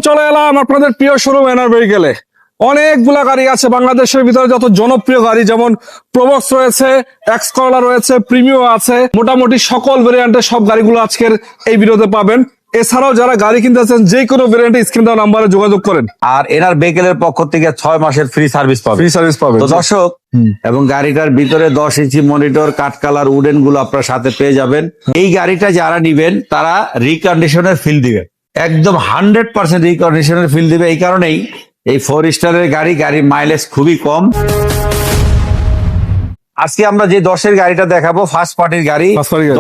চলে এলাম আপনাদের প্রিয় শোরুম এনআর ভেহিকেলে। অনেকগুলা গাড়ি আছে বাংলাদেশের ভিতরে, যত জনপ্রিয় গাড়ি যেমন প্রবক্স রয়েছে, এক্স করলা রয়েছে, প্রিমিও আছে, মোটামুটি সকল ভেরিয়েন্টের সব গাড়িগুলো আজকের এই ভিডিওতে পাবেন। এছাড়াও যারা গাড়ি কিনতে চাচ্ছেন যে কোনো ভেরিয়েন্টে স্ক্রিন দেওয়া নাম্বারে যোগাযোগ করেন। আর এনার ভেহিকেলের পক্ষ থেকে 6 মাসের ফ্রি সার্ভিস পাবে। ফ্রি সার্ভিস পাবেন তো দর্শক, এবং গাড়িটার ভিতরে 10 ইঞ্চি মনিটর, কাঠ কালার উডেন গুলো আপনার সাথে পেয়ে যাবেন। এই গাড়িটা যারা নিবেন তারা রিকন্ডিশনের ফিল দিবে, একদম 100% রিকন্ডিশনের ফিল দিবে। এই কারণেই এই 4 স্টারের গাড়ির মাইলেজ খুবই কম। আজকে আমরা যে 10-এর গাড়িটা দেখাবো, ফার্স্ট পার্টির গাড়ি,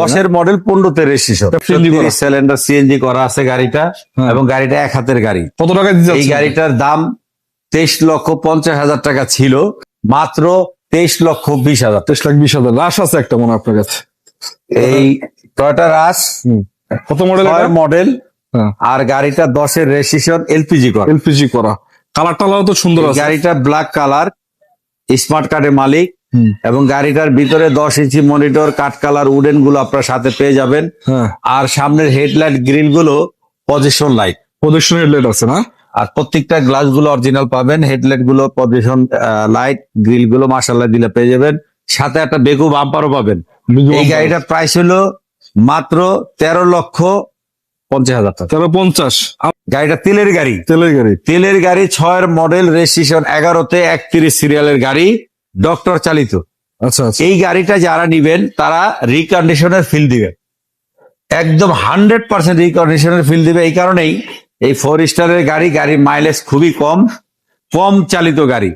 10-এর মডেল, 15-তে রেজিস্ট্রেশন, সিলিন্ডার সিএনজি করা আছে গাড়িটা, এবং গাড়িটা এক হাতের গাড়ি। কত টাকা? এই গাড়িটার দাম 23,50,000 টাকা ছিল, মাত্র 23,20,000। 23,20,000 রাশ আছে একটা মনে হয় আপনার কাছে। এই টয়োটা রাশ কত মডেল? মডেল, আর গাড়িটা 10-এর রেজিস্ট্রেশন, এলপিজি করা। এলপিজি করা, কালার টালাও তো সুন্দর আছে। গাড়িটা ব্ল্যাক কালার, স্মার্ট কার্ডের মালিক, এবং গাড়িটার ভিতরে 10 ইঞ্চি মনিটর, কাঠ কালার উডেন গুলো আপনার সাথে পেয়ে যাবেন। আর সামনের হেডলাইট গ্রিল গুলো পজিশন লাইট, পজিশন হেডলাইট আছে না? আর প্রত্যেকটা গ্লাস গুলো অরিজিনাল পাবেন। হেডলাইট গুলো পজিশন লাইট, গ্রিল গুলো মাশাআল্লাহ দিলে পেয়ে যাবেন। সাথে একটা বেকু বাম্পারও পাবেন। এই গাড়িটার প্রাইস হলো মাত্র 13,50,000 টাকা। 13,50,000। গাড়িটা তেলের গাড়ি, তেলের গাড়ি, 6-এর মডেল, রেজিস্ট্রেশন 11-তে 31 সিরিয়ালের গাড়ি, ডক্টর চালিত। আচ্ছা, এই গাড়িটা যারা নিবেন তারা রিকন্ডিশনের ফিল দিবে, একদম 100% রিকন্ডিশনের ফিল দিবে। এই কারণেই এই 4 স্টারের গাড়ির মাইলেজ খুবই কম চালিত গাড়ি।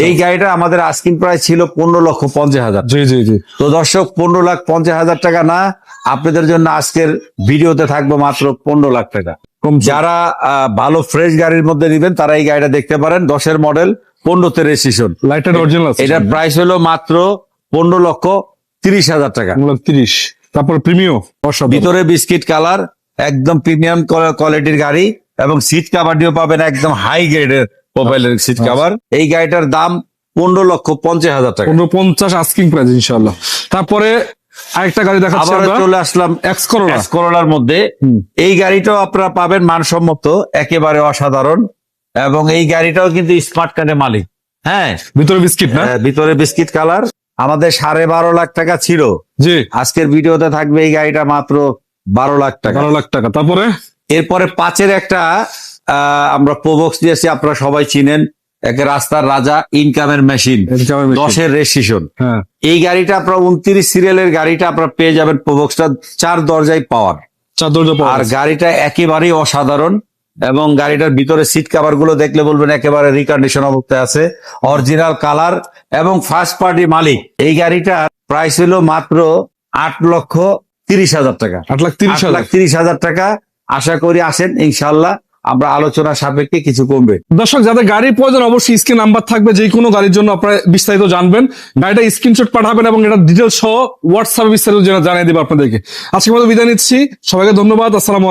এই গাড়িটা আমাদের আস্কিং প্রাইস ছিল 15,50,000। জি। তো দর্শক, 15,50,000 টাকা না, আপনাদের জন্য আজকের ভিডিওতে থাকবো মাত্র 15 লাখ টাকা। যারা ভালো ফ্রেশ গাড়ির মধ্যে নিবেন তারা এই গাড়িটা দেখতে পারেন। 10-এর মডেল, 15-তে রেজিস্ট্রেশন, লাইটের অরিজিনাল আছে। এটার প্রাইস হলো মাত্র 15,30,000 টাকা। 30। তারপর প্রিমিও, ভিতরে বিস্কিট কালার, একদম প্রিমিয়াম কোয়ালিটির গাড়ি, এবং সিট কাভারটিও পাবেন একদম হাই গ্রেডের প্রোফাইলের সিট কাভার। এই গাড়িটার দাম 15,50,000 টাকা। 15,50 আস্কিং প্রাইস ইনশাআল্লাহ। তারপরে আরেকটা গাড়ি দেখাচ্ছি আবার আমরা, চলে আসলাম এক্স করলার মধ্যে। এই গাড়িটাও আপনারা পাবেন মানসম্মত, একেবারে অসাধারণ, এবং এই গাড়িটাও কিন্তু স্মার্ট কার্ডের মালিক। হ্যাঁ, ভিতরে বিস্কিট না? ভিতরে বিস্কিট কালার। আমাদের 12.5 লাখ টাকা ছিল, জি। আজকের ভিডিওতে থাকবে এই গাড়িটা মাত্র 12 লাখ টাকা। 12 লাখ টাকা। তারপরে এরপরে 5-এর একটা আমরা প্রোবক্স দিয়েছি, আপনারা সবাই চিনেন, একে রাস্তার রাজা, ইনকামের মেশিন, 10-এর রেজিস্ট্রেশন। এই গাড়িটা আপনারা 29 সিরিয়ালের গাড়িটা আপনারা পেয়ে যাবেন। প্রোবক্সটা 4 দরজায় পাওয়ার, 4 দরজা পাওয়ার। আর গাড়িটা একেবারেই অসাধারণ, এবং গাড়িটার ভিতরে সিট কভার গুলো দেখলে বলবেন একেবারে রিকন্ডিশন অবস্থায় আছে, অরিজিনাল কালার, এবং ফার্স্ট পার্টি মালিক। এই গাড়িটার প্রাইস হলো মাত্র 8,30,000 টাকা। 8,30,000 টাকা। আশা করি আসেন, ইনশাল্লাহ আমরা আলোচনা সাপেক্ষে কিছু কমবে। দর্শক, যাদের গাড়ির প্রয়োজন অবশ্যই স্ক্রিন নাম্বার থাকবে, যে কোনো গাড়ির জন্য আপনারা বিস্তারিত জানবেন, গাড়িটা স্ক্রিনশট পাঠাবেন এবং এটা ডিটেলস সহ হোয়াটসঅ্যাপে বিস্তারিত জানিয়ে দেবে আপনাদেরকে। আজকের মতো বিদায় নিচ্ছি, সবাইকে ধন্যবাদ। আসসালামু আলাইকুম।